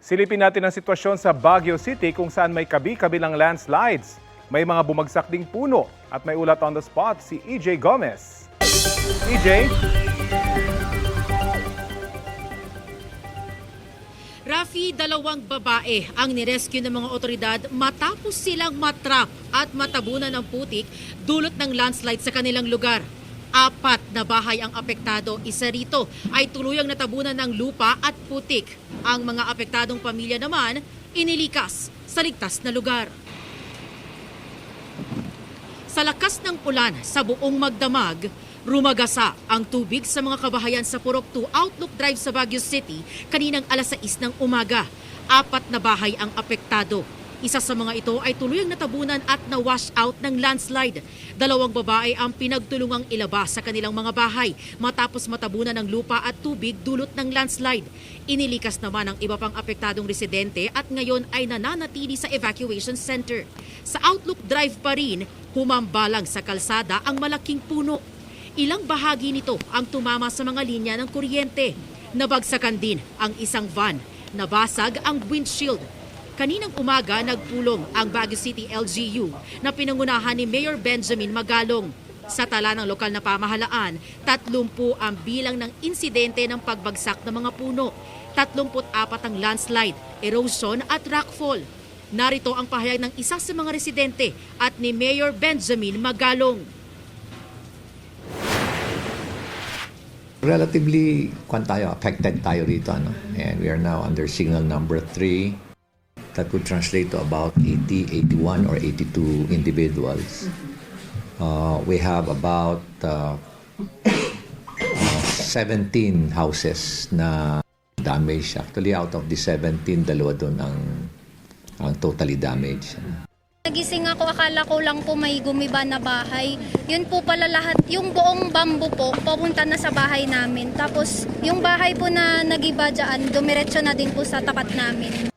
Silipin natin ang sitwasyon sa Baguio City kung saan may kabi-kabilang landslides. May mga bumagsak ding puno at may ulat on the spot si EJ Gomez. EJ? Rafi, dalawang babae ang nirescue ng mga otoridad matapos silang matrap at matabunan ng putik dulot ng landslide sa kanilang lugar. 4 na bahay ang apektado, isa rito ay tuluyang natabunan ng lupa at putik. Ang mga apektadong pamilya naman inilikas sa ligtas na lugar. Sa lakas ng ulan sa buong Magdamag, rumagasa ang tubig sa mga kabahayan sa Purok 2 Outlook Drive sa Baguio City kaninang alas 6 ng umaga. 4 na bahay ang apektado. Isa sa mga ito ay tuluyang natabunan at na-wash out ng landslide. 2 babae ang pinagtulungang ilabas sa kanilang mga bahay matapos matabunan ng lupa at tubig dulot ng landslide. Inilikas naman ang iba pang apektadong residente at ngayon ay nananatili sa evacuation center. Sa Outlook Drive pa rin, humambalang sa kalsada ang malaking puno. Ilang bahagi nito ang tumama sa mga linya ng kuryente. Nabagsakan din ang isang van. Nabasag ang windshield. Kaninang umaga, nagpulong ang Baguio City LGU na pinangunahan ni Mayor Benjamin Magalong. Sa tala ng lokal na pamahalaan, 30 ang bilang ng insidente ng pagbagsak ng mga puno. 34 ang landslide, erosion at rockfall. Narito ang pahayag ng isa sa mga residente at ni Mayor Benjamin Magalong. Relatively affected tayo rito. And we are now under signal number 3. That would translate to about 80, 81, or 82 individuals. We have about 17 houses na damaged. Actually, out of the 17, 2 doon ang totally damaged. Nagising ako, akala ko lang po may gumiba na bahay. Yun po pala lahat, yung buong bamboo po, papunta na sa bahay namin. Tapos yung bahay po na nagiba dyan, dumiretso na din po sa tapat namin.